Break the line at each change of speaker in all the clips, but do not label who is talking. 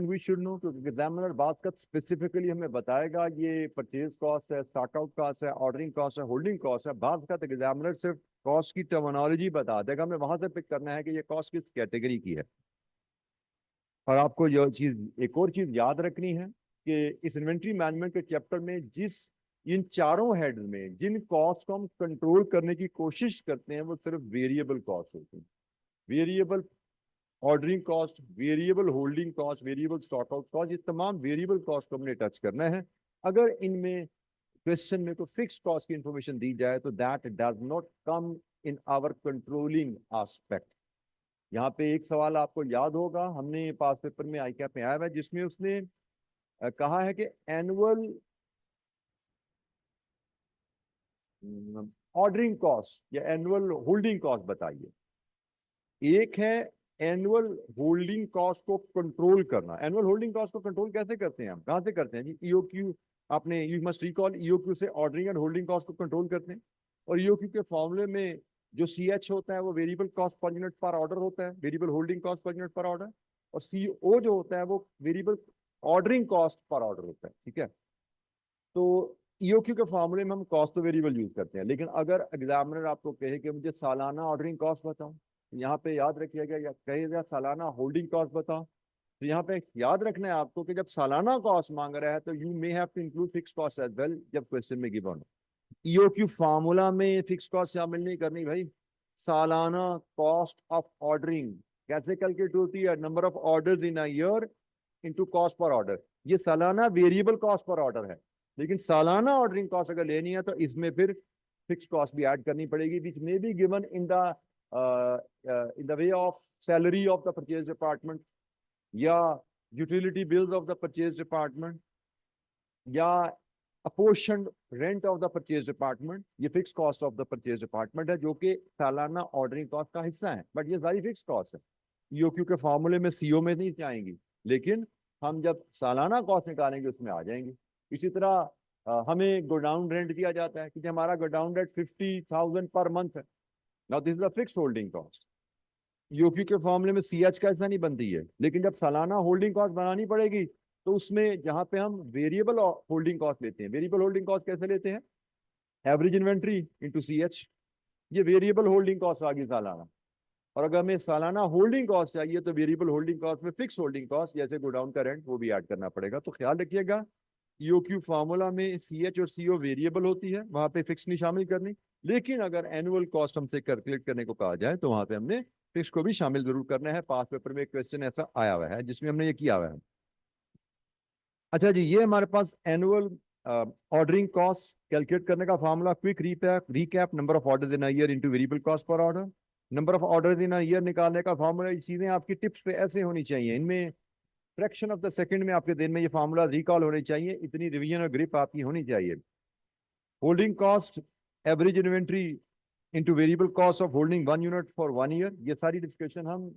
We should know, क्योंकि examiner बात का स्पेसिफिकली हमें बताएगा ये परचेज कॉस्ट है, स्टॉक आउट कॉस्ट है, ऑर्डरिंग कॉस्ट है, होल्डिंग कॉस्ट है। बात का एग्जामिनर सिर्फ कॉस्ट की टर्मिनोलॉजी बता देगा, हमें वहां से पिक करना है कि ये कॉस्ट किस कैटेगरी की है। और आपको यह चीज, एक और चीज याद रखनी है कि इस इन्वेंट्री मैनेजमेंट के चैप्टर में इन चारों हेड में जिन कॉस्ट को हम कंट्रोल करने की कोशिश करते हैं वो सिर्फ वेरिएबल कॉस्ट होती है। Variable ordering cost, variable holding cost, variable stock out cost, ये तमाम वेरिएबल कॉस्ट को हमने टच करना है। अगर इनमें क्वेश्चन में कोई फिक्स कॉस्ट की इंफॉर्मेशन दी जाए तो that does not come in our controlling aspect. यहाँ पे एक सवाल आपको याद होगा, हमने पास पेपर में आई कैप में आया है जिसमें उसने कहा है कि एनुअल ऑर्डरिंग कॉस्ट या एनुअल होल्डिंग कॉस्ट बताइए। एक है एनुअल होल्डिंग कॉस्ट को कंट्रोल करना। एनुअल होल्डिंग कॉस्ट को कंट्रोल कैसे करते हैं हम, कहां से करते हैं जी? ईओक्यू, आपने यू मस्ट रिकॉल, ईओक्यू से ऑर्डरिंग एंड होल्डिंग कॉस्ट को कंट्रोल करते हैं। और ईओक्यू के फॉर्मूले में जो सीएच होता है वो वेरिएबल कॉस्ट पर यूनिट पर ऑर्डर होता है, variable holding cost per unit पर ऑर्डर। और सीओ जो होता है वो variable ordering cost per order होता है, ठीक है। तो ईओक्यू के फॉर्मूले में हम कॉस्ट तो वेरिएबल यूज करते हैं, लेकिन अगर एग्जामिनर आपको कहे कि मुझे सालाना ऑर्डरिंग कॉस्ट बताओ, यहाँ पे याद रखिएगा, या कहेगा सालाना होल्डिंग कॉस्ट बताओ, तो यहाँ पे याद रखना है आपको कि जब सालाना कॉस्ट मांग रहा है तो you may have to include fix cost as well जब क्वेश्चन में गिवन हो। ईओक्यू फार्मूला में फिक्स कॉस्ट शामिल नहीं करनी भाई। सालाना कॉस्ट ऑफ ऑर्डरिंग कैसे कैलकुलेट होती है? Number of orders in a year into cost per order. ये सालाना वेरिएबल कॉस्ट पर ऑर्डर है, लेकिन सालाना ऑर्डरिंग कॉस्ट अगर लेनी है तो इसमें फिर फिक्स कॉस्ट भी ऐड करनी पड़ेगी, which may be given in the way of salary of the purchase department, या utility bills of the purchase department, या apportion rent of the purchase department. ये fix cost of the purchase department है जो कि सालाना ordering cost का हिस्सा है, बट ये सारी फिक्स कॉस्ट है। ईओक्यू के फॉर्मूले में सीओ में नहीं जाएंगी, लेकिन हम जब सालाना कॉस्ट निकालेंगे उसमें आ जाएंगे। इसी तरह हमें गोडाउन रेंट दिया जाता है कि हमारा गोडाउन रेंट 50,000 पर मंथ है। Now this is the fix holding cost. EOQ के फॉर्मूले में सीएच का ऐसा नहीं बनती है, लेकिन जब सालाना होल्डिंग कॉस्ट बनानी पड़ेगी तो उसमें जहां पे हम वेरिएबल होल्डिंग कॉस्ट लेते हैं, वेरिएबल होल्डिंग कॉस्ट कैसे लेते हैं? एवरेज इन्वेंट्री इंटू सीएच, ये वेरिएबल होल्डिंग कॉस्ट आ गई सालाना। और अगर हमें सालाना होल्डिंग कॉस्ट चाहिए तो वेरिएबल होल्डिंग कॉस्ट में फिक्स होल्डिंग कॉस्ट जैसे गोडाउन का रेंट वो भी ऐड करना पड़ेगा। तो ख्याल रखिएगा, ईओक्यू फॉर्मूला में सीएच और सीओ वेरिएबल होती है, वहां पे फिक्स नहीं शामिल करनी। लेकिन अगर एनुअल कॉस्ट हमसे कैलकुलेट करने को कहा जाए तो वहां पे हमने फिक्स को भी शामिल जरूर करना है। पास पेपर में एक क्वेश्चन ऐसा आया हुआ है जिसमें हमने ये किया हुआ है। अच्छा जी, ये हमारे पास एनुअल ऑर्डरिंग कॉस्ट कैलकुलेट करने का formula, quick recap, number of orders in a year into variable cost per order. Number of orders in a year निकालने का फॉर्मूला, ये चीजें आपकी टिप्स पे ऐसे होनी चाहिए, इनमें फ्रैक्शन ऑफ द सेकंड में आपके दिन में ये फॉर्मूला रिकॉल होने चाहिए, इतनी रिवीजन और ग्रिप आपकी होनी चाहिए। Holding cost, average inventory into variable cost of holding 1 unit for 1 year. ये सारी डिस्कशन हम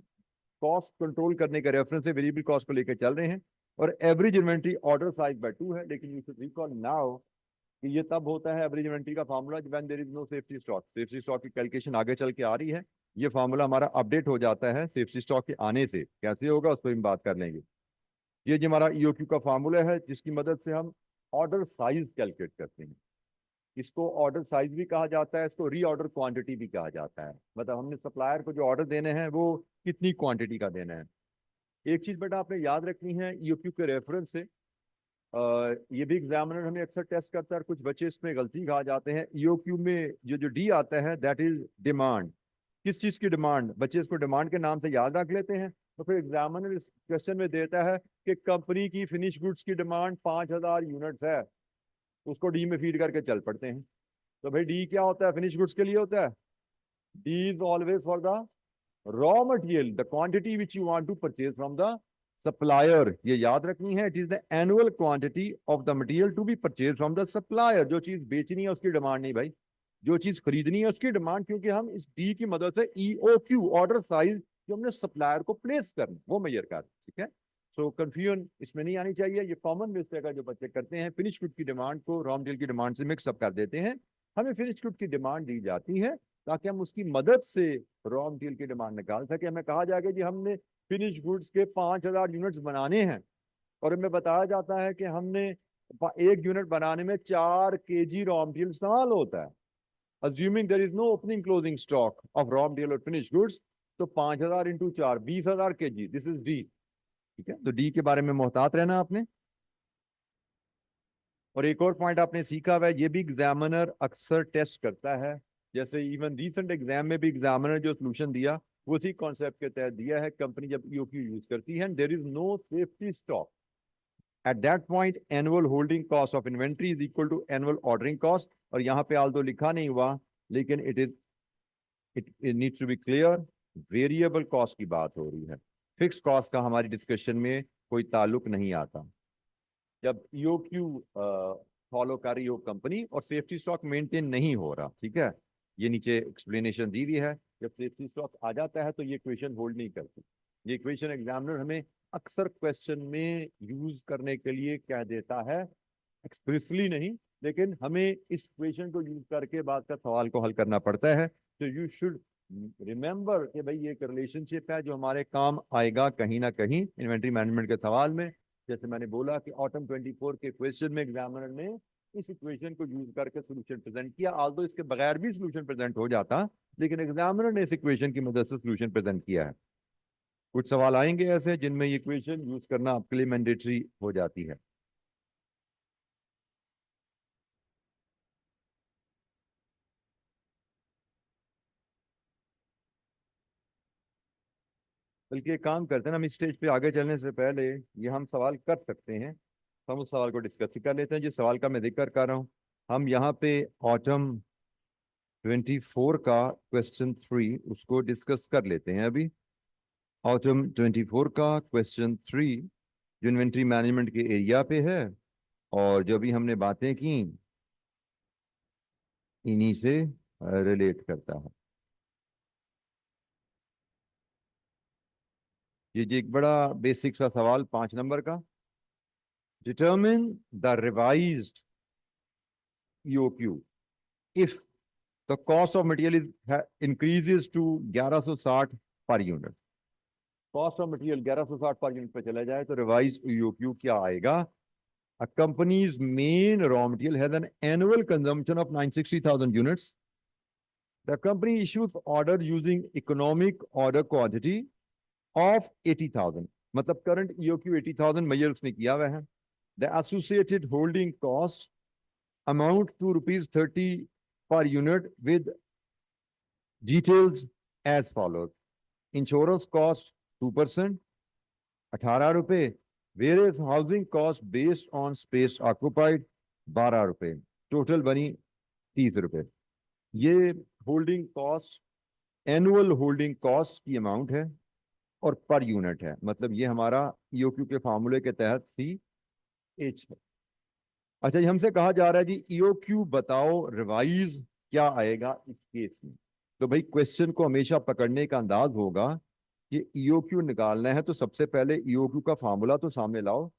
कॉस्ट कंट्रोल करने के रेफरेंस से वेरिएबल कॉस्ट को लेकर चल रहे हैं। और average inventory order size by 2 है, लेकिन यू शुड रिकॉल नाउ कि ये तब होता है एवरेज इन्वेंट्री का formula when there is no safety stock. Safety stock की कैलकुलेशन आगे चल के आ रही है, ये फार्मूला हमारा अपडेट हो जाता है सेफ्टी स्टॉक के आने से। कैसे होगा उस पर हम बात कर लेंगे। ये जो हमारा ईओक्यू का फार्मूला है जिसकी मदद से हम ऑर्डर साइज कैलकुलेट करते हैं। इसको ऑर्डर साइज भी कहा जाता है, इसको रीऑर्डर क्वांटिटी भी कहा जाता है। मतलब हमने सप्लायर को जो ऑर्डर देने हैं वो कितनी क्वांटिटी का देना है। एक चीज बेटा आपने याद रखनी है ईओक्यू के रेफरेंस से, ये भी एग्जामिनर हमें अक्सर टेस्ट करता है और कुछ बच्चे इसमें गलती खा जाते हैं। ईओक्यू में जो जो डी आता है दैट इज डिमांड। किस चीज की डिमांड? बच्चे इसको डिमांड के नाम से याद रख लेते हैं, तो फिर एग्जामिनर इस क्वेश्चन में देता है कि कंपनी की फिनिश गुड्स की डिमांड 5,000 यूनिट्स है, उसको डी में फीड करके चल पड़ते हैं। तो भाई डी क्या होता है? फिनिश गुड्स के लिए होता है। D is always for the raw material, the quantity which you want to purchase from the supplier. ये याद रखनी है, it is the annual quantity of the material to be purchase from the supplier. जो चीज बेचनी है उसकी demand नहीं भाई, जो चीज खरीदनी है उसकी डिमांड, क्योंकि हम इस डी की मदद से ईओक्यू ऑर्डर साइज जो हमने सप्लायर को प्लेस करना वो मेजर कर, ठीक है। सो कंफ्यूजन इसमें नहीं आनी चाहिए। ये कॉमन मिस्टेक है जो बच्चे करते हैं, फिनिश गुड की डिमांड को रॉ मटेरियल की डिमांड से मिक्सअप कर देते हैं। हमें फिनिश गुड की डिमांड दी जाती है ताकि हम उसकी मदद से रॉ मटेरियल की डिमांड निकाल सके। हमें कहा जाएगा कि हमने फिनिश गुड्स के 5,000 यूनिट्स बनाने हैं और हमें बताया जाता है कि हमने एक यूनिट बनाने में 4 kg रॉ मटेरियल इस्तेमाल होता है, assuming there is no opening closing stock of raw material or finished goods, तो 5,000 into 4 20,000 kg, this is D. ठीक है, तो डी के बारे में मोहतात रहना आपने। और एक और पॉइंट आपने सीखा हुआ है, ये भी एग्जामिनर अक्सर टेस्ट करता है, जैसे इवन रीसेंट एग्जाम में भी एग्जामिनर जो सोल्यूशन दिया वो उसी कॉन्सेप्ट के तहत दिया है। कंपनी जब ईओक्यू यूज करती है, there is no safety stock, at that point annual holding cost of inventory is equal to annual ordering cost. और यहाँ पे आल्दो लिखा नहीं हुआ, लेकिन it needs to be clear, variable cost की बात हो रही है, फिक्स कॉस्ट का हमारी डिस्कशन में कोई ताल्लुक नहीं आता। जब ईओक्यू फॉलो कर रही हो कंपनी और सेफ्टी स्टॉक मेंटेन नहीं हो रहा, ठीक है, ये नीचे एक्सप्लेनेशन दी हुई है। जब सेफ्टी स्टॉक आ जाता है तो ये इक्वेशन होल्ड नहीं करती। ये इक्वेशन एग्जामिनर हमें अक्सर क्वेश्चन में यूज करने के लिए कह देता है, एक्सप्रेसली नहीं, लेकिन हमें इस इक्वेशन को यूज करके बात का सवाल को हल करना पड़ता है। तो यू शुड रिमेंबर कि भाई ये एक रिलेशनशिप है जो हमारे काम आएगा कहीं ना कहीं इन्वेंट्री मैनेजमेंट के सवाल में। जैसे मैंने बोला कि ऑटम 24 के क्वेश्चन में एग्जामिनर ने इस इक्वेशन को यूज करके सोल्यूशन प्रेजेंट किया, आल्दो इसके बगैर भी सोल्यूशन प्रेजेंट हो जाता, लेकिन एग्जामिनर ने इस इक्वेशन की मदद से सोल्यूशन प्रेजेंट किया है। कुछ सवाल आएंगे ऐसे जिनमें ये इक्वेशन यूज करना आपके लिए मैंडेटरी हो जाती है। बल्कि एक काम करते हैं ना, हम इस स्टेज पे आगे चलने से पहले ये हम सवाल कर सकते हैं, हम उस सवाल को डिस्कस ही कर लेते हैं जिस सवाल का मैं जिक्र कर रहा हूँ। हम यहाँ पे ऑटम 24 का क्वेश्चन 3 उसको डिस्कस कर लेते हैं अभी। ऑटम 24 का क्वेश्चन 3 जो इन्वेंट्री मैनेजमेंट के एरिया पे है और जो भी हमने बातें की इन्हीं से रिलेट करता है। ये जी एक बड़ा बेसिक सा सवाल 5 नंबर का। Determine the revised EOQ if the cost of material increases to 1160 per unit। Cost of material 1160 per unit पे चला जाए तो रिवाइज EOQ क्या आएगा? A company's main raw material has an annual consumption of 960,000 units. The company issues order using economic order quantity of 80,000। मतलब current EOQ 80,000 major उसने किया हुआ है। The associated holding cost amount to ₹30 per unit with details as follows। Insurance cost 2%, 18 रुपए। Various housing cost based on space occupied 12 रुपए। Total बनी 30 रुपए। ये holding cost, annual holding cost की अमाउंट है और पर यूनिट है, मतलब ये हमारा EOQ के फार्मूले के तहत CH है। अच्छा, ये हमसे कहा जा रहा है जी EOQ बताओ रिवाइज क्या आएगा इस केस में। तो भाई क्वेश्चन को हमेशा पकड़ने का अंदाज होगा कि EOQ निकालना है तो सबसे पहले EOQ का फार्मूला तो सामने लाओ,